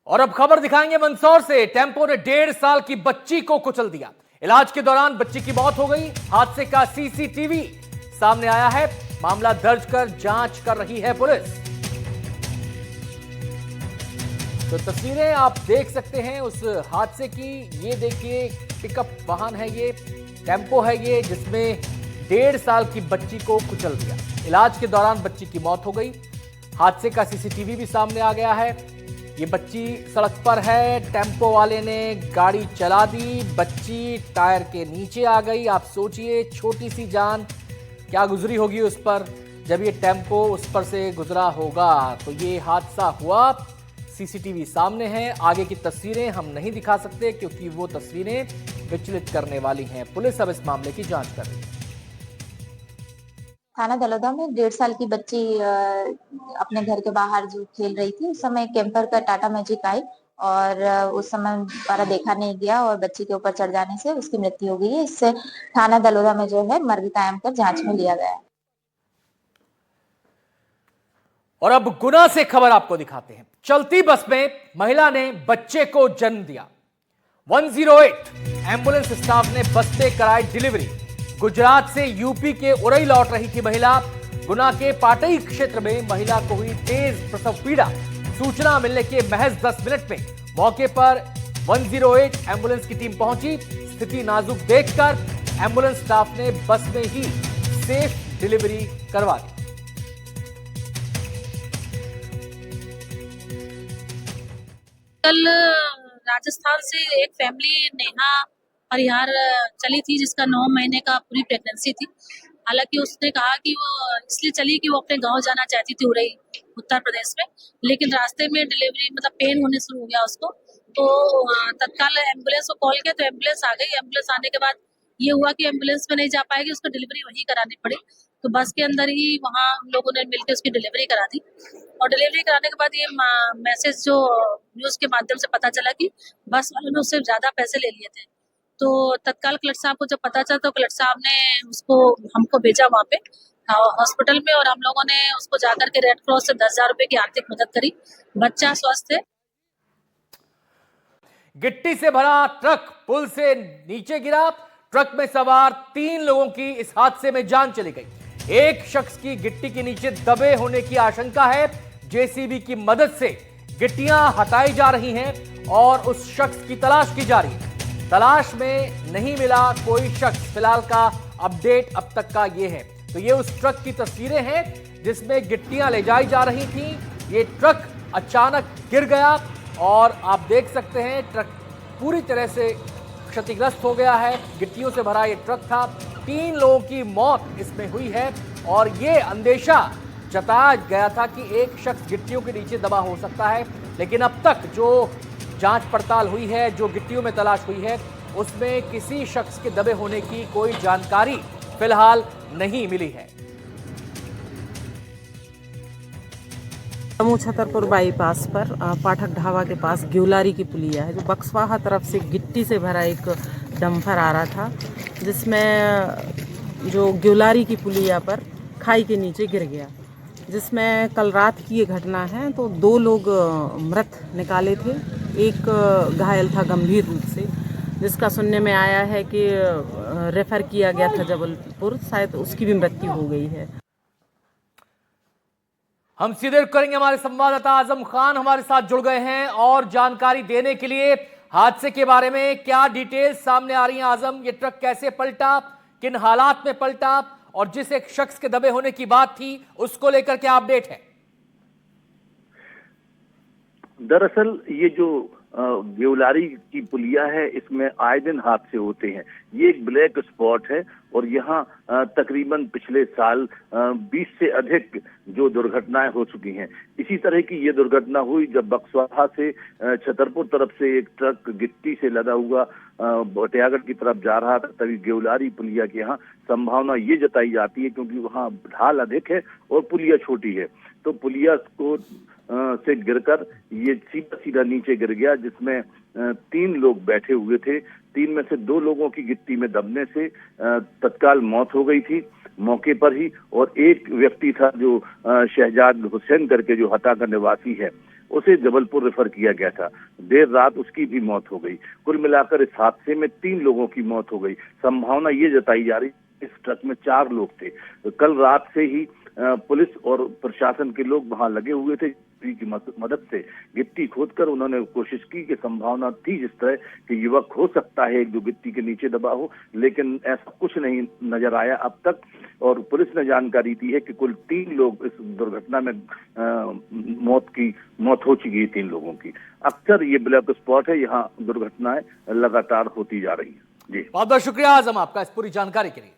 और अब खबर दिखाएंगे मंदसौर से। टेम्पो ने 1.5 साल की बच्ची को कुचल दिया। इलाज के दौरान बच्ची की मौत हो गई। हादसे का सीसीटीवी सामने आया है। मामला दर्ज कर जांच कर रही है पुलिस। तो तस्वीरें आप देख सकते हैं उस हादसे की। ये देखिए, पिकअप वाहन है, ये टेम्पो है ये, जिसमें 1.5 साल की बच्ची को कुचल दिया। इलाज के दौरान बच्ची की मौत हो गई। हादसे का सीसीटीवी भी सामने आ गया है। ये बच्ची सड़क पर है, टेम्पो वाले ने गाड़ी चला दी, बच्ची टायर के नीचे आ गई। आप सोचिए, छोटी सी जान क्या गुजरी होगी उस पर जब ये टेम्पो उस पर से गुजरा होगा। तो ये हादसा हुआ। सीसीटीवी सामने है। आगे की तस्वीरें हम नहीं दिखा सकते क्योंकि वो तस्वीरें विचलित करने वाली हैं। पुलिस अब इस मामले की जांच कर रही है। थाना दलोदा में 1.5 साल की बच्ची अपने घर के बाहर जो खेल रही थी, उस समय कैंपर का टाटा मैजिक आई और उस समय दोबारा देखा नहीं गया और बच्ची के ऊपर चढ़ जाने से उसकी मृत्यु हो गई है। इससे थाना दलोदा में जो है मर्ग कायम कर जांच में लिया गया है। और अब गुना से खबर आपको दिखाते हैं। चलती बस में महिला ने बच्चे को जन्म दिया। 108 एम्बुलेंस स्टाफ ने बस से कराई डिलीवरी। गुजरात से यूपी के उरई लौट रही थी महिला। गुना के पाटई क्षेत्र में महिला को हुई तेज प्रसव पीड़ा। सूचना मिलने के महज 10 मिनट में मौके पर 108 एम्बुलेंस की टीम पहुंची। स्थिति नाजुक देखकर एम्बुलेंस स्टाफ ने बस में ही सेफ डिलीवरी करवा दी। कल राजस्थान से एक फैमिली नेहा परिहार चली थी, जिसका 9 महीने का पूरी प्रेगनेंसी थी। हालांकि उसने कहा कि वो इसलिए चली कि वो अपने गांव जाना चाहती थी, उरई उत्तर प्रदेश में। लेकिन रास्ते में डिलीवरी पेन होने शुरू हो गया उसको। तो तत्काल एम्बुलेंस को कॉल किया तो एम्बुलेंस आ गई। एम्बुलेंस आने के बाद ये हुआ कि एम्बुलेंस में नहीं जा पाएगी, उसको डिलीवरी वहीं करानी पड़ी। तो बस के अंदर ही वहाँ लोगों ने मिलकर उसकी डिलीवरी करा दी। और डिलीवरी कराने के बाद ये मैसेज जो न्यूज के माध्यम से पता चला कि बस वालों ने उससे ज्यादा पैसे ले लिए थे। तो तत्काल कलेक्टर साहब को जब पता चला तो कलेक्टर साहब ने हमको भेजा वहाँ पे हॉस्पिटल में, और हम लोगों ने उसको जाकर के रेड क्रॉस से 10,000 रुपए की आर्थिक मदद करी। बच्चा स्वस्थ है। गिट्टी से भरा ट्रक पुल से नीचे गिरा। ट्रक में सवार 3 लोगों की इस हादसे में जान चली गई। एक शख्स की गिट्टी के नीचे दबे होने की आशंका है। जेसीबी की मदद से गिट्टियां हटाई जा रही हैं और उस शख्स की तलाश की जा रही है। तलाश में नहीं मिला कोई शख्स। फिलहाल का अपडेट अब तक का यह है। तो ये उस ट्रक की तस्वीरें हैं जिसमें गिट्टियां ले जाई जा रही थी। ये ट्रक अचानक गिर गया और आप देख सकते हैं ट्रक पूरी तरह से क्षतिग्रस्त हो गया है। गिट्टियों से भरा ये ट्रक था। 3 लोगों की मौत इसमें हुई है और ये अंदेशा जताया गया था कि एक शख्स गिट्टियों के नीचे दबा हो सकता है। लेकिन अब तक जो जांच पड़ताल हुई है, जो गिट्टियों में तलाश हुई है, उसमें किसी शख्स के दबे होने की कोई जानकारी फिलहाल नहीं मिली है। समूह छतरपुर बाईपास पर पाठक ढाबा के पास ग्योलारी की पुलिया है, जो बक्सवाहा तरफ से गिट्टी से भरा एक डंपर आ रहा था, जिसमें जो ग्योलारी की पुलिया पर खाई के नीचे गिर गया, जिसमें कल रात की ये घटना है। तो 2 लोग मृत निकाले थे, एक घायल था गंभीर रूप से, जिसका सुनने में आया है कि रेफर किया गया था जबलपुर, शायद उसकी भी मृत्यु हो गई है। हम सीधे रुख करेंगे। हमारे संवाददाता आजम खान हमारे साथ जुड़ गए हैं और जानकारी देने के लिए हादसे के बारे में क्या डिटेल्स सामने आ रही हैं। आजम, ये ट्रक कैसे पलटा, किन हालात में पलटा, और जिस एक शख्स के दबे होने की बात थी उसको लेकर क्या अपडेट है? दरअसल ये जो ग्योलारी की पुलिया है, इसमें आए दिन हादसे होते हैं। ये एक ब्लैक स्पॉट है और यहाँ तकरीबन पिछले साल 20 से अधिक जो दुर्घटनाएं हो चुकी हैं। इसी तरह की ये दुर्घटना हुई जब बक्सवाहा से छतरपुर तरफ से एक ट्रक गिट्टी से लदा हुआ भटियागढ़ की तरफ जा रहा था। तभी ग्योलारी पुलिया की यहाँ संभावना ये जताई जाती है, क्योंकि वहाँ ढाल अधिक है और पुलिया छोटी है, तो पुलिया को से गिरकर ये सीधा सीधा नीचे गिर गया, जिसमें 3 लोग बैठे हुए थे। 3 में से 2 लोगों की गिट्टी में दबने से तत्काल मौत हो गई थी मौके पर ही, और एक व्यक्ति था जो शहजाद हुसैन करके जो हता का निवासी है, उसे जबलपुर रेफर किया गया था। देर रात उसकी भी मौत हो गई। कुल मिलाकर इस हादसे में 3 लोगों की मौत हो गई। संभावना ये जताई जा रही, इस ट्रक में 4 लोग थे। कल रात से ही पुलिस और प्रशासन के लोग वहां लगे हुए थे। की मदद से गिट्टी खोदकर उन्होंने कोशिश की कि संभावना थी जिस तरह कि युवक हो सकता है जो गिट्टी के नीचे दबा हो, लेकिन ऐसा कुछ नहीं नजर आया अब तक। और पुलिस ने जानकारी दी है कि कुल 3 लोग इस दुर्घटना में मौत हो चुकी है 3 लोगों की। अक्सर ये ब्लैक स्पॉट है, यहाँ दुर्घटनाएं लगातार होती जा रही है। जी बहुत बहुत शुक्रिया आजम आपका इस पूरी जानकारी के लिए।